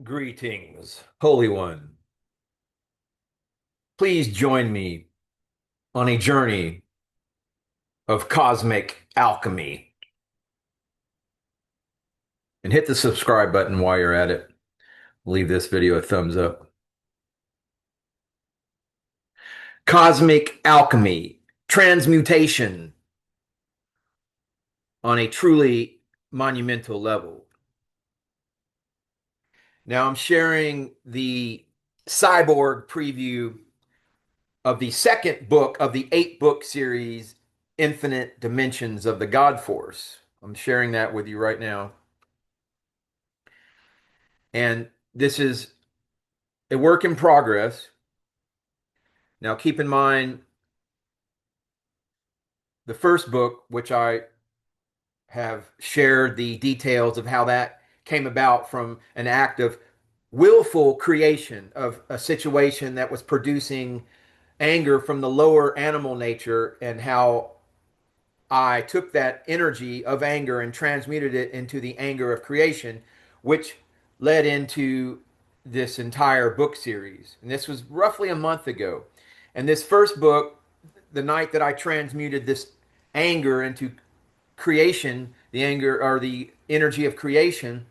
Greetings, Holy One. Please join me on a journey of cosmic alchemy and hit the subscribe button while you're at it. Leave this video a thumbs up. Cosmic alchemy, transmutation on a truly monumental level. Now I'm sharing the cyborg preview of the second book of the 8-book series, Infinite Dimensions of the God Force. I'm sharing that with you right now. And this is a work in progress. Now, keep in mind the first book, which I have shared the details of how that came about from an act of willful creation of a situation that was producing anger from the lower animal nature, and how I took that energy of anger and transmuted it into the anger of creation, which led into this entire book series. And this was roughly a month ago. And this first book, the night that I transmuted this anger into creation, the anger or the energy of creation,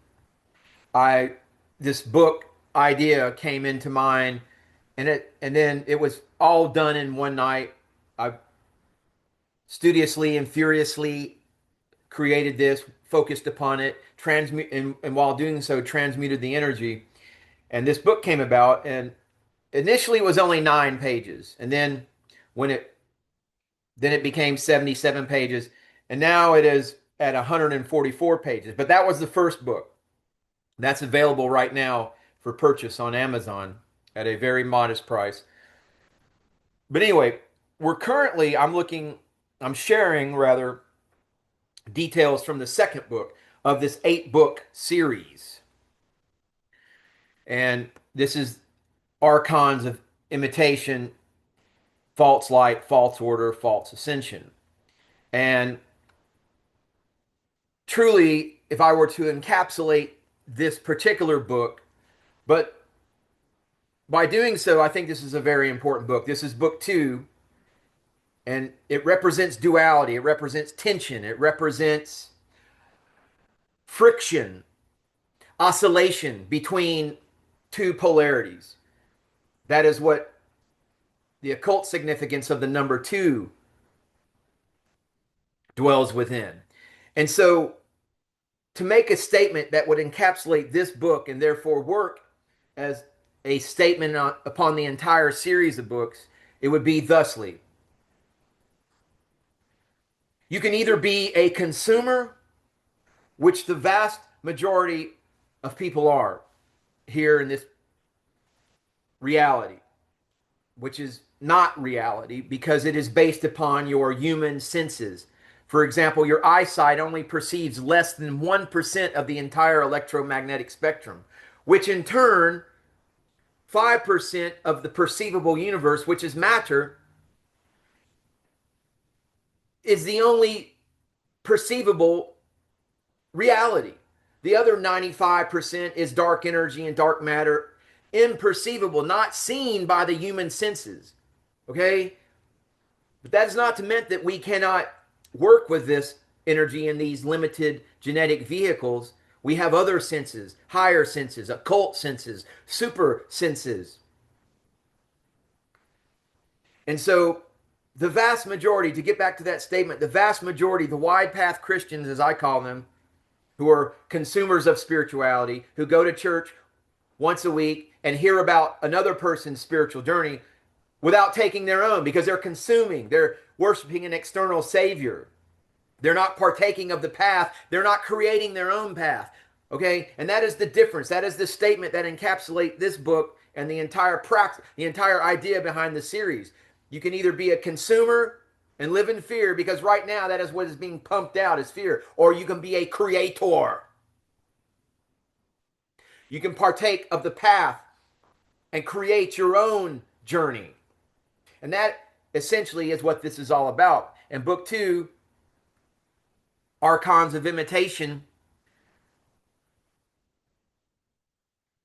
I this book idea came into mind, and then it was all done in one night. I studiously and furiously created this, focused upon it, and while doing so, transmuted the energy. And this book came about, and initially it was only 9 pages, and when it then it became 77 pages, and now it is at 144 pages. But that was the first book. That's available right now for purchase on Amazon at a very modest price. But anyway, I'm sharing rather details from the second book of this 8-book series. And this is Archons of Imitation, False Light, False Order, False Ascension. And truly, if I were to encapsulate this particular book, but by doing so, I think this is a very important book. This is book 2, and it represents duality, it represents tension, it represents friction, oscillation between two polarities. That is what the occult significance of the number 2 dwells within. And so, to make a statement that would encapsulate this book and therefore work as a statement upon the entire series of books, it would be thusly: you can either be a consumer, which the vast majority of people are here in this reality, which is not reality because it is based upon your human senses. For example, your eyesight only perceives less than 1% of the entire electromagnetic spectrum, which in turn, 5% of the perceivable universe, which is matter, is the only perceivable reality. The other 95% is dark energy and dark matter, imperceivable, not seen by the human senses. Okay? But that is not to mean that we cannot work with this energy in these limited genetic vehicles. We have other senses, higher senses, occult senses, super senses. And so, the vast majority, to get back to that statement, the vast majority, the wide path Christians, as I call them, who are consumers of spirituality, who go to church once a week and hear about another person's spiritual journey without taking their own, because they're consuming, they're worshiping an external savior. They're not partaking of the path, they're not creating their own path. Okay? And that is the difference. That is the statement that encapsulates this book and the entire practice, the entire idea behind the series. You can either be a consumer and live in fear, because right now that is what is being pumped out is fear, or you can be a creator. You can partake of the path and create your own journey. And that essentially is what this is all about. And book 2, Archons of Imitation,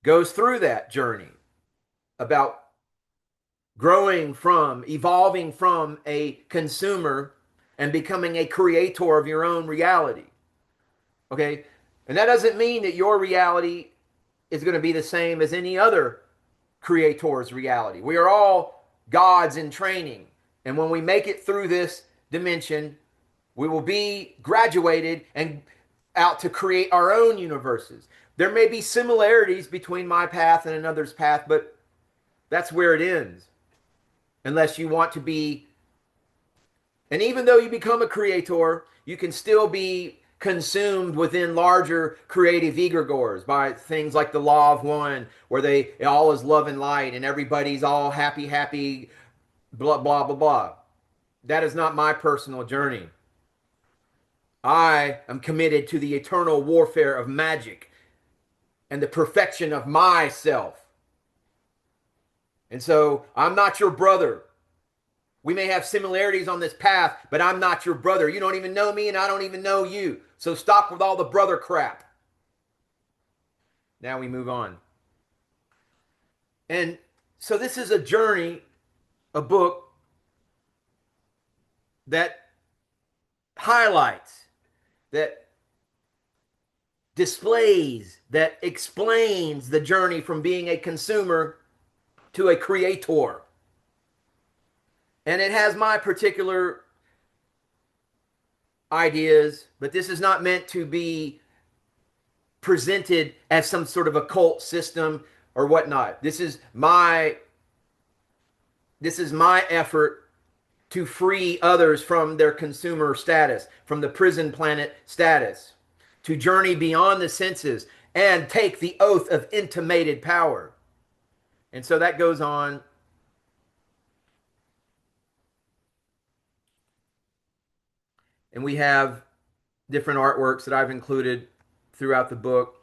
goes through that journey about evolving from a consumer and becoming a creator of your own reality. Okay? And that doesn't mean that your reality is going to be the same as any other creator's reality. We are all gods in training. And when we make it through this dimension, we will be graduated and out to create our own universes. There may be similarities between my path and another's path, but that's where it ends. Unless you want to be, and even though you become a creator, you can still be consumed within larger creative egregores by things like the law of one, where they all is love and light and everybody's all happy, blah, blah, blah, blah. That is not my personal journey. I am committed to the eternal warfare of magic and the perfection of myself. And so I'm not your brother. We may have similarities on this path, but I'm not your brother. You don't even know me and I don't even know you. So stop with all the brother crap. Now we move on. And so this is a journey, a book that highlights, that displays, that explains the journey from being a consumer to a creator. And it has my particular ideas, but this is not meant to be presented as some sort of occult system or whatnot. This is my effort to free others from their consumer status, from the prison planet status, to journey beyond the senses and take the oath of intimated power. And so that goes on. And we have different artworks that I've included throughout the book.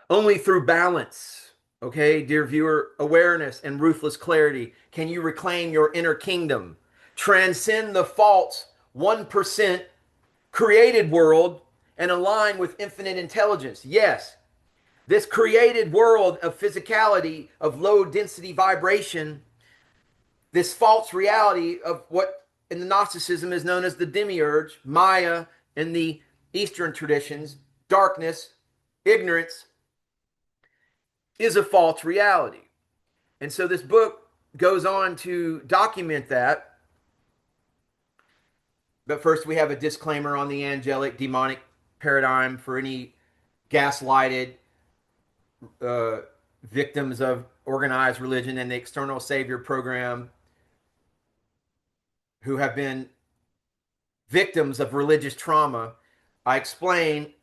Only through balance, okay, dear viewer, awareness and ruthless clarity can you reclaim your inner kingdom, transcend the false 1% created world, and align with infinite intelligence. Yes, this created world of physicality, of low density vibration, this false reality of what in the Gnosticism is known as the demiurge, Maya in the Eastern traditions, darkness, ignorance, is a false reality. And so this book goes on to document that. But first we have a disclaimer on the angelic demonic paradigm for any gaslighted victims of organized religion and the external savior program who have been victims of religious trauma. I explain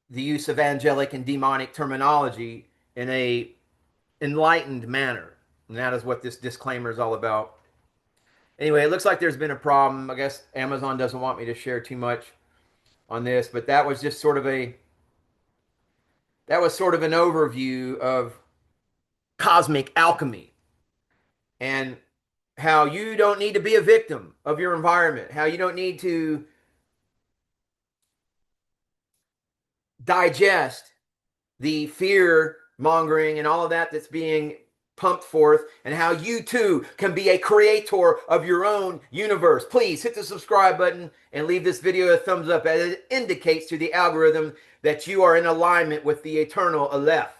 the use of angelic and demonic terminology in a enlightened manner. And that is what this disclaimer is all about. Anyway, it looks like there's been a problem. I guess Amazon doesn't want me to share too much on this, but that was just sort of an overview of cosmic alchemy and how you don't need to be a victim of your environment, how you don't need to digest the fear mongering and all of that that's being pumped forth, and how you too can be a creator of your own universe. Please hit the subscribe button and leave this video a thumbs up, as it indicates to the algorithm that you are in alignment with the eternal Aleph.